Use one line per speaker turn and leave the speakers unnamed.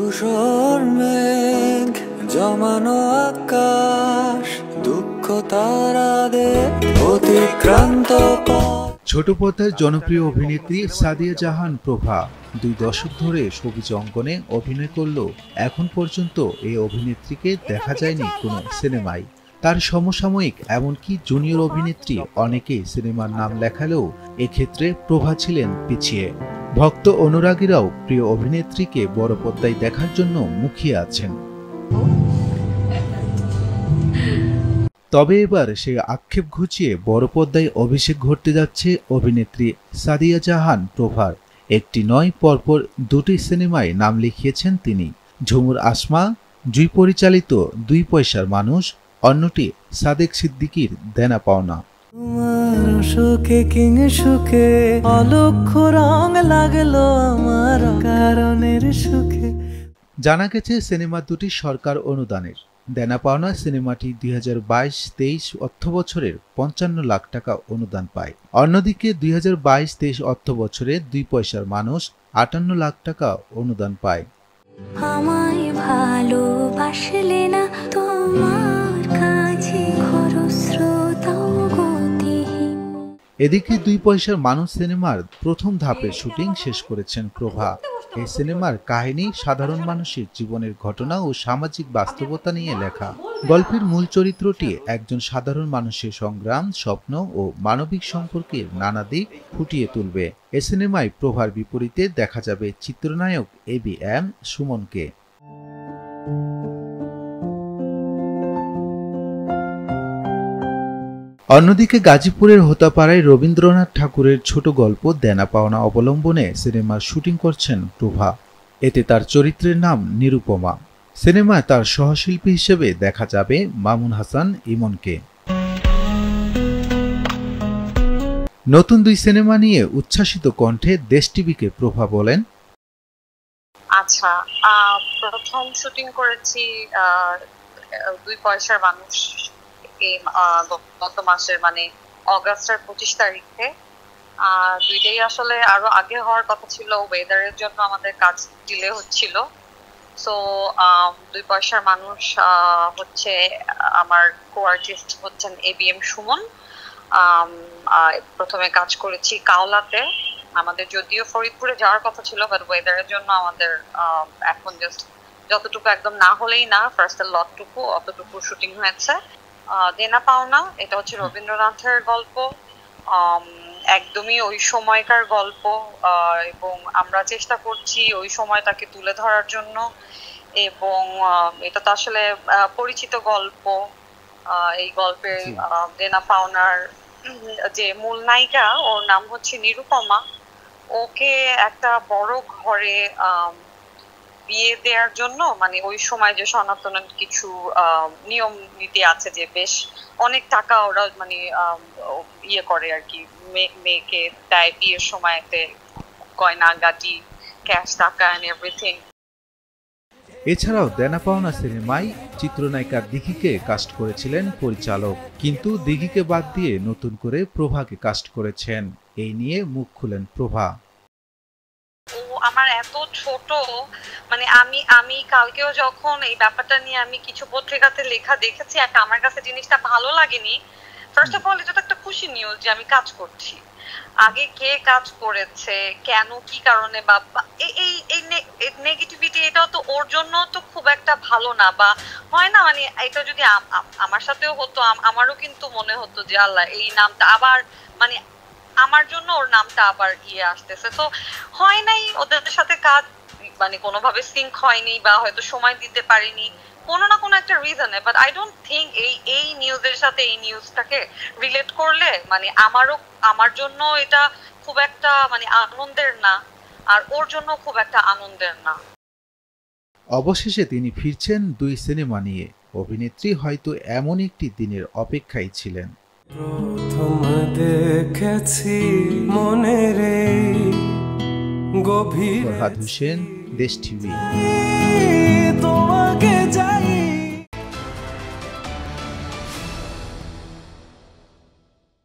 ধূসর মেঘ জমানো আকাশ, দুঃখ তারাদের অতিক্রান্ত পথ।
ছোট পর্দার জনপ্রিয় অভিনেত্রী সাদিয়া জাহান প্রভা 2 দশক ধরে সবুজ অঙ্গনে অভিনয় করলেও এখন পর্যন্ত এই অভিনেত্রীকে দেখা যায়নি কোনো সিনেমায়। তার সমসাময়িক এমনকি জুনিয়র অভিনেত্রী অনেকেই সিনেমার নাম লেখালেও এক্ষেত্রে প্রভা ছিলেন পিছিয়ে। ভক্ত অনুরাগীরাও প্রিয় অভিনেত্রীকে বড় পর্দায় দেখার জন্য মুখিয়ে আছেন। তবে এবার সেই আক্ষেপ ঘুচিয়ে বড় পর্দায় অভিষেক ঘটতে যাচ্ছে অভিনেত্রী সাদিয়া জাহান প্রভার। একটি নয়, পরপর 2টি সিনেমায় নাম লিখিয়েছেন তিনি। ঝুমুর আসমা জুই পরিচালিত 2 পয়সার মানুষ, অন্যটি সাদেক সিদ্দিকীর দেনা পাওনা। জানা গেছে সিনেমা দুটি সরকার অনুদানের। দেনা পাওনা সিনেমাটি 2022-23 অর্থবছরের 55 লাখ টাকা অনুদান পায়। অন্যদিকে 2022-23 অর্থবছরে 2 পয়সার মানুষ 58 লাখ টাকা অনুদান পায়।
আমায় ভালোবাসলে না তোমার কাছে খরস্রোতাও গতিহীন।
এদিকে 2 পয়সার মানুষ সিনেমার প্রথম ধাপের শুটিং শেষ করেছেন প্রভা। এই সিনেমার কাহিনী সাধারণ মানুষের জীবনের ঘটনা ও সামাজিক বাস্তবতা নিয়ে লেখা। গল্পের মূল চরিত্রটি একজন সাধারণ মানুষের সংগ্রাম, স্বপ্ন ও মানবিক সম্পর্কের নানা দিক ফুটিয়ে তুলবে। এ সিনেমায় প্রভার বিপরীতে দেখা যাবে চিত্রনায়ক ABM সুমনকে। অন্যদিকে গাজীপুরের হোতাপাড়ায় রবীন্দ্রনাথ ঠাকুরের ছোট গল্প দেনা পাওনা অবলম্বনে সিনেমার শুটিং করছেন প্রভা। এতে তার চরিত্রের নাম নিরুপমা। সিনেমায় তার সহশিল্পী হিসেবে দেখা যাবে মামুন হাসান ইমনকে। নতুন 2 সিনেমা নিয়ে উচ্ছ্বাসিত কণ্ঠে দেশ টিভিকে প্রভা বলেন,
আচ্ছা, প্রথম শুটিং করেছি 2 পয়সার মানুষ গত মাসের মানে অগাস্টের 25 তারিখে। দুইটাই আসলে আরো আগে হওয়ার কথা ছিল, ওয়েদারের জন্য আমাদের কাজ ডিলে হচ্ছিল। সো 2 পয়সার মানুষ হচ্ছে আমার কো-আর্টিস্ট হচ্ছেন ABM সুমন। প্রথমে কাজ করেছি কাওলাতে। আমাদের যদিও ফরিদপুরে যাওয়ার কথা ছিল, বাট ওয়েদারের জন্য আমাদের এখন জাস্ট যতটুকু একদম না হলেই না, ফার্স্টের লটটুকু অতটুকু শুটিং হয়েছে। দেনা পাওনা এটা হচ্ছে রবীন্দ্রনাথের গল্প, একদমই ওই সময়কার গল্প, এবং আমরা চেষ্টা করছি ওই সময়টাকে তুলে ধরার জন্য। এবং এটা তো আসলে পরিচিত গল্প। এই গল্পে দেনা পাওনার যে মূল নায়িকা, ওর নাম হচ্ছে নিরুপমা। ওকে একটা বড় ঘরে বিয়ে দেওয়ার জন্য, মানে ওই সময় যে সনাতনের কিছু নিয়ম নীতি আছে যে বেশ অনেক টাকা ওরা মানে ইয়ে করে আর কি, মেয়েকে দেয় বিয়ের সময়তে গয়না গাটি, ক্যাশ টাকা এন্ড এভরিথিং।
এছাড়াও দেনা পাওনা সিনেমায় চিত্রনায়িকা দিঘিকে কাস্ট করেছিলেন পরিচালক, কিন্তু দিঘিকে বাদ দিয়ে নতুন করে প্রভাকে কাস্ট করেছেন। এই নিয়ে মুখ খুলেন প্রভা।
আমার এত ছোট, মানে আমি কালকেও যখন এই ব্যাপারটা নিয়ে আমি কিছু পত্রিকাতে লেখা দেখেছি, আমার কাছে জিনিসটা ভালো লাগেনি। ফার্স্ট অফ অল এটা তো একটা খুশি নিউজ যে আমি কাজ করছি। আগে কে কাজ করেছে, কেন, কি কারণে, বা এই নেগেটিভিটি, এটাও তো ওর জন্য তো খুব একটা ভালো না, বা হয় না, মানে এটা যদি আমার সাথেও হতো আমারও কিন্তু মনে হতো যে আল্লাহ এই নামটা আবার, মানে আমার জন্য ওর নামটা আবার আসতেছে। তো হয় নাই ওদের সাথে কাজ, মানে কোনোভাবে সিঙ্ক হয়নি, বা হয়তো সময় দিতে পারিনি কোনো না কোনো একটা রিজনে। বাট আই ডোন্ট থিঙ্ক এই নিউজের সাথে এই নিউজটাকে রিলেট করলে মানে আমার জন্য এটা খুব একটা মানে আনন্দের না, আর ওর জন্য খুব একটা আনন্দের না।
অবশেষে তিনি ফিরছেন 2 সিনেমা নিয়ে। অভিনেত্রী হয়তো এমন একটি দিনের অপেক্ষায় ছিলেন।
প্রথম দেখেছি মনের
ফরহাদ হোসেন, দেশ টিভি।
তোমাকে যাই